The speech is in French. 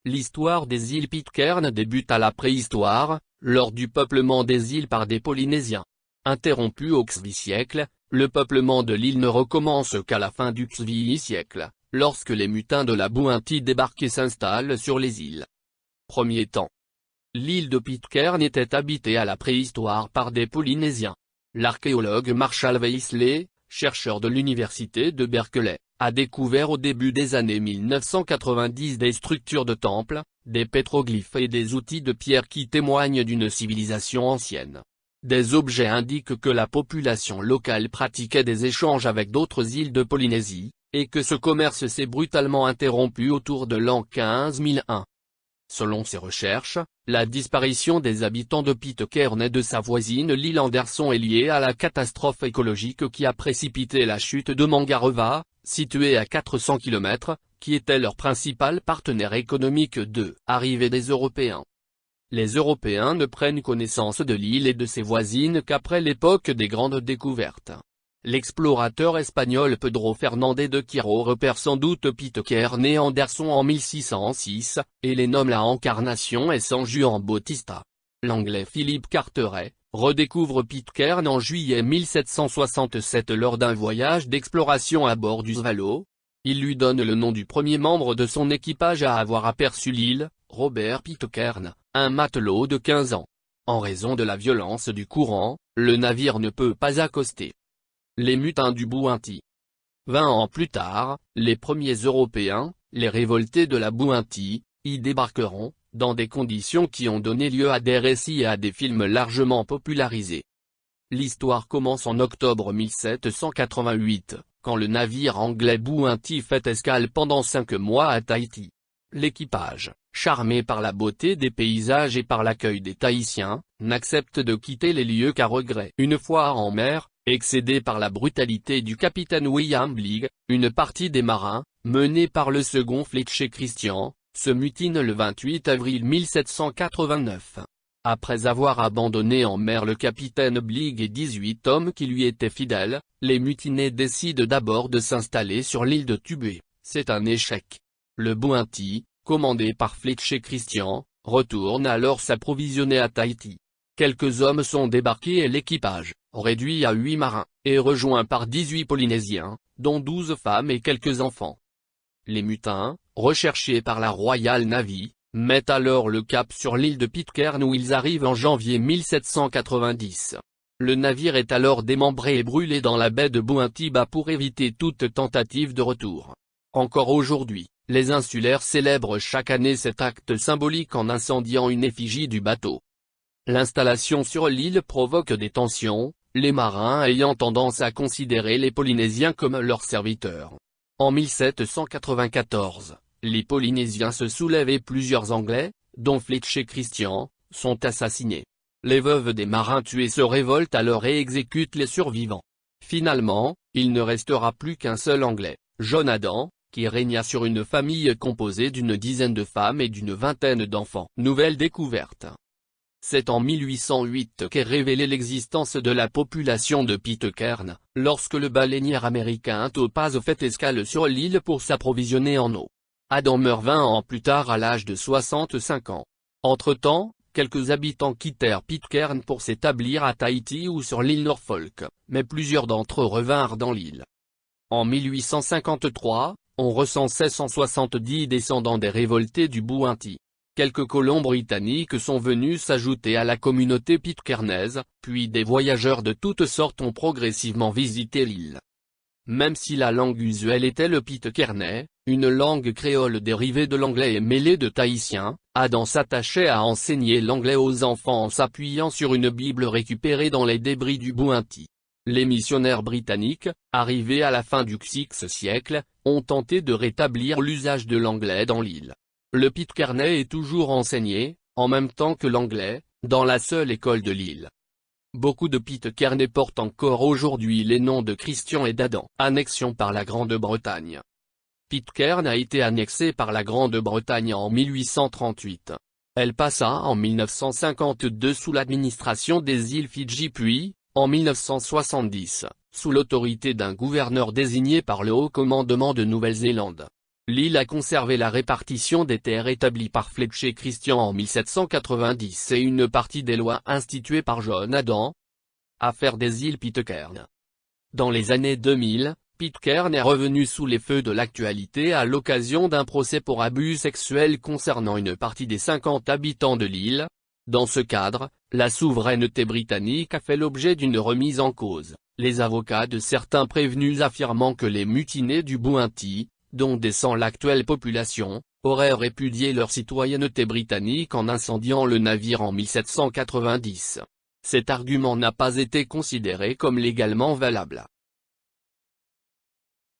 L'histoire des îles Pitcairn débute à la préhistoire, lors du peuplement des îles par des Polynésiens. Interrompu au XV siècle, le peuplement de l'île ne recommence qu'à la fin du XVIe siècle, lorsque les mutins de la Bounty débarquent et s'installent sur les îles. Premier temps. L'île de Pitcairn était habitée à la préhistoire par des Polynésiens. L'archéologue Marshall Weisley, chercheur de l'université de Berkeley, a découvert au début des années 1990 des structures de temples, des pétroglyphes et des outils de pierre qui témoignent d'une civilisation ancienne. Des objets indiquent que la population locale pratiquait des échanges avec d'autres îles de Polynésie, et que ce commerce s'est brutalement interrompu autour de l'an 15001. Selon ses recherches, la disparition des habitants de Pitcairn et de sa voisine l'île Anderson est liée à la catastrophe écologique qui a précipité la chute de Mangareva, située à 400 km, qui était leur principal partenaire économique de arrivée des Européens. Les Européens ne prennent connaissance de l'île et de ses voisines qu'après l'époque des grandes découvertes. L'explorateur espagnol Pedro Fernández de Quiro repère sans doute Pitcairn et Anderson en 1606, et les nomme la Encarnación et San Juan Bautista. L'anglais Philip Carteret redécouvre Pitcairn en juillet 1767 lors d'un voyage d'exploration à bord du Swallow. Il lui donne le nom du premier membre de son équipage à avoir aperçu l'île, Robert Pitcairn, un matelot de 15 ans. En raison de la violence du courant, le navire ne peut pas accoster. Les mutins du Bounty. 20 ans plus tard, les premiers Européens, les révoltés de la Bounty, y débarqueront, dans des conditions qui ont donné lieu à des récits et à des films largement popularisés. L'histoire commence en octobre 1788, quand le navire anglais Bounty fait escale pendant 5 mois à Tahiti. L'équipage, charmé par la beauté des paysages et par l'accueil des Tahitiens, n'accepte de quitter les lieux qu'à regret. Une fois en mer, excédé par la brutalité du capitaine William Bligh, une partie des marins, menée par le second Fletcher Christian, se mutine le 28 avril 1789. Après avoir abandonné en mer le capitaine Bligh et 18 hommes qui lui étaient fidèles, les mutinés décident d'abord de s'installer sur l'île de Tubé. C'est un échec. Le Bounty, commandé par Fletcher Christian, retourne alors s'approvisionner à Tahiti. Quelques hommes sont débarqués et l'équipage, réduit à 8 marins, est rejoint par 18 Polynésiens, dont 12 femmes et quelques enfants. Les mutins, recherchés par la Royal Navy, mettent alors le cap sur l'île de Pitcairn où ils arrivent en janvier 1790. Le navire est alors démembré et brûlé dans la baie de Bounty Bay pour éviter toute tentative de retour. Encore aujourd'hui, les insulaires célèbrent chaque année cet acte symbolique en incendiant une effigie du bateau. L'installation sur l'île provoque des tensions, les marins ayant tendance à considérer les Polynésiens comme leurs serviteurs. En 1794, les Polynésiens se soulèvent et plusieurs Anglais, dont Fletcher Christian, sont assassinés. Les veuves des marins tués se révoltent alors et exécutent les survivants. Finalement, il ne restera plus qu'un seul Anglais, John Adam, qui régna sur une famille composée d'une dizaine de femmes et d'une vingtaine d'enfants. Nouvelle découverte. C'est en 1808 qu'est révélée l'existence de la population de Pitcairn, lorsque le baleinier américain Topaz fait escale sur l'île pour s'approvisionner en eau. Adam meurt 20 ans plus tard à l'âge de 65 ans. Entre-temps, quelques habitants quittèrent Pitcairn pour s'établir à Tahiti ou sur l'île Norfolk, mais plusieurs d'entre eux revinrent dans l'île. En 1853, on recensait 170 descendants des révoltés du Bounty. Quelques colons britanniques sont venus s'ajouter à la communauté pitcairnaise, puis des voyageurs de toutes sortes ont progressivement visité l'île. Même si la langue usuelle était le pitcairnais, une langue créole dérivée de l'anglais et mêlée de tahitien, Adam s'attachait à enseigner l'anglais aux enfants en s'appuyant sur une Bible récupérée dans les débris du Bounty. Les missionnaires britanniques, arrivés à la fin du XVIe siècle, ont tenté de rétablir l'usage de l'anglais dans l'île. Le pitcairnais est toujours enseigné, en même temps que l'anglais, dans la seule école de l'île. Beaucoup de Pitcairnais portent encore aujourd'hui les noms de Christian et d'Adam. Annexion par la Grande-Bretagne. Pitcairn a été annexée par la Grande-Bretagne en 1838. Elle passa en 1952 sous l'administration des îles Fidji puis, en 1970, sous l'autorité d'un gouverneur désigné par le Haut Commandement de Nouvelle-Zélande. L'île a conservé la répartition des terres établie par Fletcher Christian en 1790 et une partie des lois instituées par John Adam. Affaire des îles Pitcairn. Dans les années 2000, Pitcairn est revenu sous les feux de l'actualité à l'occasion d'un procès pour abus sexuels concernant une partie des 50 habitants de l'île. Dans ce cadre, la souveraineté britannique a fait l'objet d'une remise en cause, les avocats de certains prévenus affirmant que les mutinés du Bounty, dont descend l'actuelle population, auraient répudié leur citoyenneté britannique en incendiant le navire en 1790. Cet argument n'a pas été considéré comme légalement valable.